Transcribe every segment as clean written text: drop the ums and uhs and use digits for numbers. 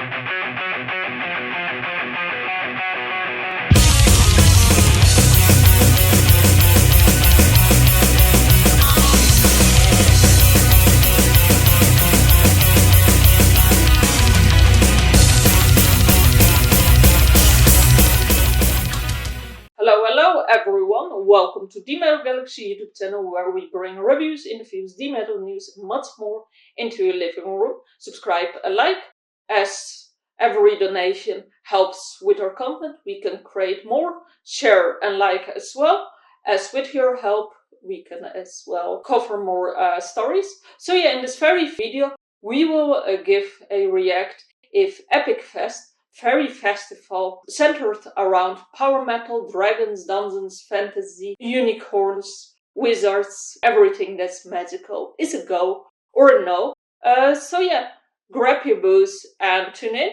Hello everyone, welcome to the MAIr Galaxy YouTube channel where we bring reviews, interviews, metal news and much more into your living room. Subscribe and like, as every donation helps with our content. We can create more, share and like as well, as with your help we can as well cover more stories. So yeah, in this very video we will give a react if Epic Fest fairy festival centered around power metal, dragons, dungeons, fantasy, unicorns, wizards, everything that's magical is a go or a no. So yeah, grab your booze and tune in.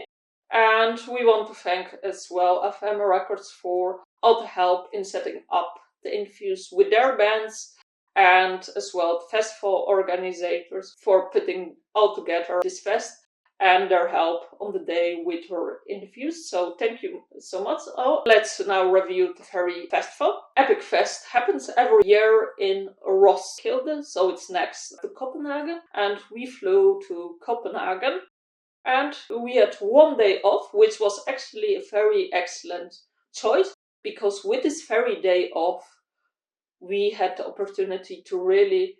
And we want to thank as well FM Records for all the help in setting up the interviews with their bands, and as well the festival organizers for putting all together this fest and their help on the day with her interviews. So thank you so much. Let's now review the very festival. Epic Fest happens every year in Roskilde, so it's next to Copenhagen. And we flew to Copenhagen and we had one day off, which was actually a very excellent choice, because with this very day off, we had the opportunity to really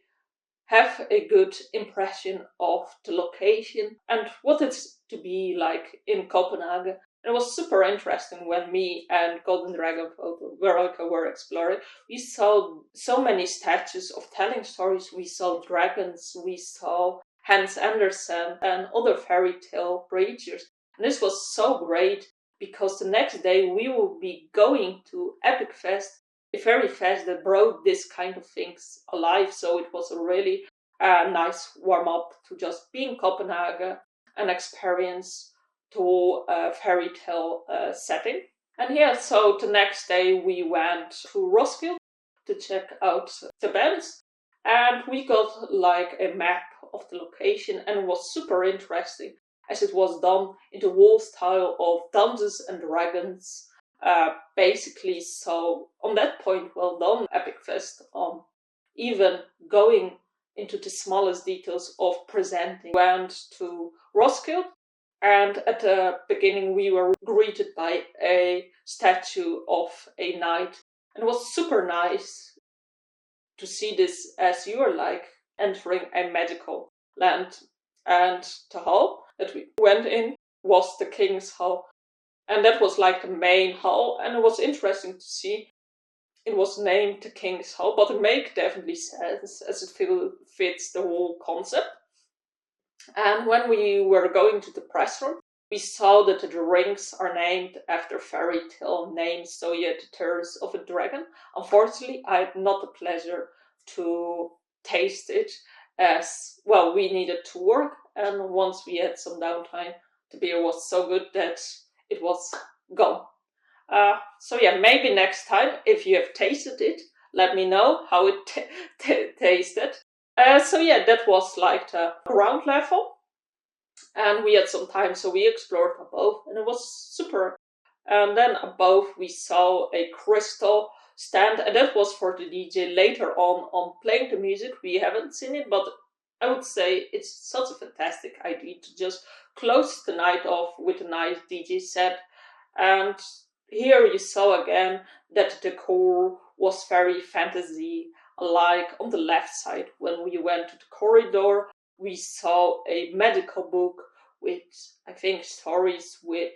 have a good impression of the location and what it's to be like in Copenhagen. And it was super interesting when me and Golden Dragon Photo Veronica were exploring. We saw so many statues of telling stories. We saw dragons, we saw Hans Andersen and other fairy tale creatures. And this was so great because the next day we will be going to Epic Fest, a very fast that brought this kind of things alive. So it was a really nice warm up to just be in Copenhagen and experience to a fairy tale setting. And yeah, so the next day we went to Roskilde to check out the bands, and we got like a map of the location, and it was super interesting as it was done in the wall style of Dungeons and Dragons. Basically, so on that point, well done, Epic Fest, on even going into the smallest details of presenting. We went to Roskilde, and at the beginning we were greeted by a statue of a knight, and it was super nice to see this as you are like entering a magical land. And the hall that we went in was the King's Hall. And that was like the main hall, and it was interesting to see it was named the King's Hall, but it makes definitely sense as it fits the whole concept. And when we were going to the press room, we saw that the drinks are named after fairy tale names, so you had the Tears of a Dragon. Unfortunately, I had not the pleasure to taste it, as well we needed to work, and once we had some downtime, the beer was so good that it was gone. So yeah, maybe next time, if you have tasted it, let me know how it tasted. So yeah, that was like the ground level, and we had some time, so we explored above, and it was super. And then above we saw a crystal stand, and that was for the DJ later on playing the music. We haven't seen it, but I would say it's such a fantastic idea to just close the night off with a nice DJ set. And here you saw again that the decor was very fantasy, like on the left side when we went to the corridor, we saw a medical book with, I think, stories with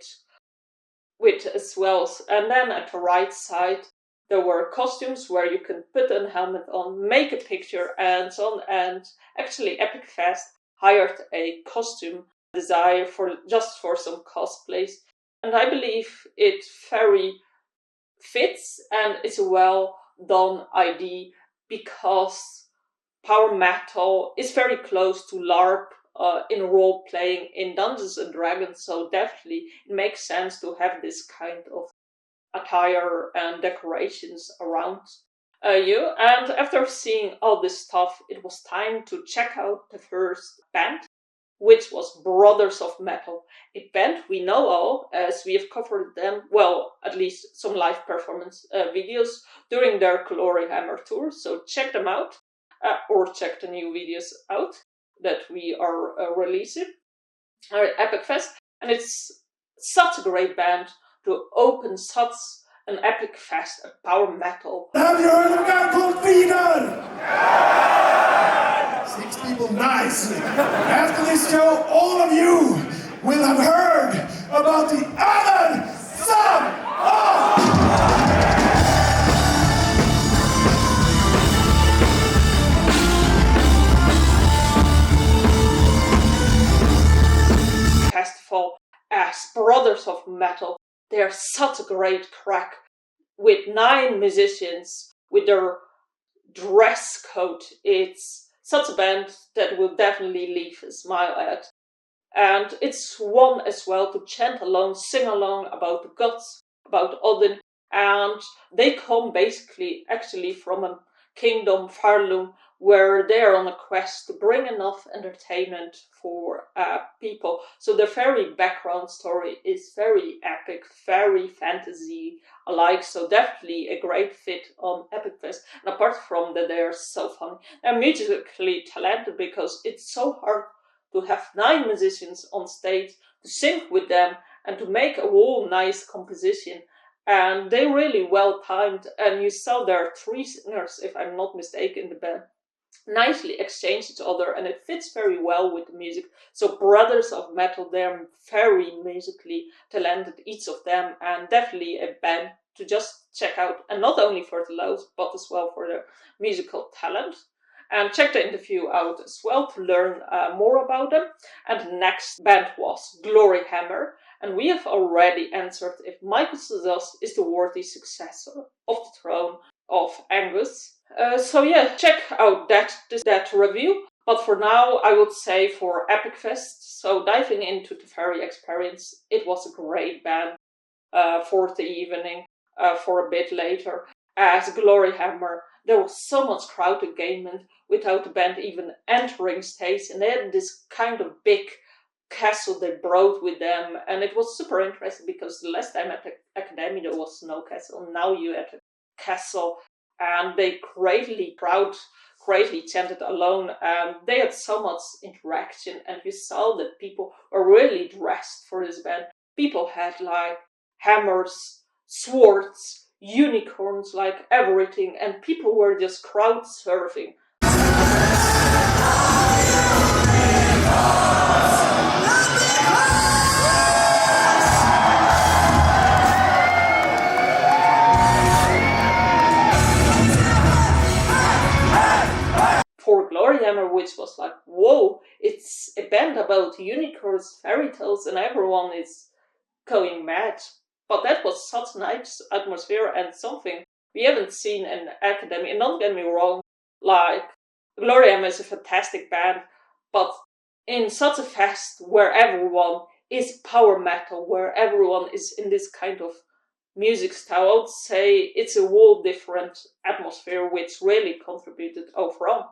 as well. And then at the right side there were costumes where you can put a helmet on, make a picture and so on. And actually Epic Fest hired a costume designer for some cosplays. And I believe it very fits, and it's a well done idea, because power metal is very close to LARP in role playing in Dungeons and Dragons. So definitely it makes sense to have this kind of attire and decorations around you. And after seeing all this stuff, it was time to check out the first band, which was Brothers of Metal, a band we know all, as we have covered them, well, at least some live performance videos during their Gloryhammer tour, so check them out, or check the new videos out that we are releasing at Epic Fest. And it's such a great band to open such an epic fest of power metal. Have you heard of a guy called MAIr? 6 people, nice. After this show, all of you will have heard about the other son of... Festival as Brothers of Metal. They're such a great crack with 9 musicians with their dress code. It's such a band that will definitely leave a smile at. And it's one as well to chant along, sing along about the gods, about Odin. And they come basically actually from a kingdom, Farlum, where they're on a quest to bring enough entertainment for people. So the very background story is very epic, very fantasy-alike, so definitely a great fit on Epic Fest. And apart from that, they're so funny. They're musically talented because it's so hard to have 9 musicians on stage, to sing with them, and to make a whole nice composition. And they're really well timed, and you saw there are 3 singers, if I'm not mistaken, in the band nicely exchange each other, and it fits very well with the music. So Brothers of Metal, they're very musically talented, each of them, and definitely a band to just check out, and not only for the lows, but as well for their musical talent. And check the interview out as well to learn more about them. And the next band was Gloryhammer, and we have already answered if Michael Sudas is the worthy successor of the throne of Angus. So yeah, check out that review. But for now, I would say for Epic Fest, so diving into the very experience, it was a great band for the evening, for a bit later. As Gloryhammer, there was so much crowd engagement without the band even entering stage, and they had this kind of big castle they brought with them, and it was super interesting because the last time at the Academy there was no castle, now you had a castle, and they greatly chanted alone, and they had so much interaction, and you saw that people were really dressed for this band. People had like hammers, swords, unicorns, like everything, and people were just crowd surfing. For Gloryhammer, which was like, whoa, it's a band about unicorns, fairy tales, and everyone is going mad. But that was such a nice atmosphere and something we haven't seen in Academy. And don't get me wrong, like, Gloryhammer is a fantastic band, but in such a fest where everyone is power metal, where everyone is in this kind of music style, I would say it's a whole different atmosphere which really contributed overall.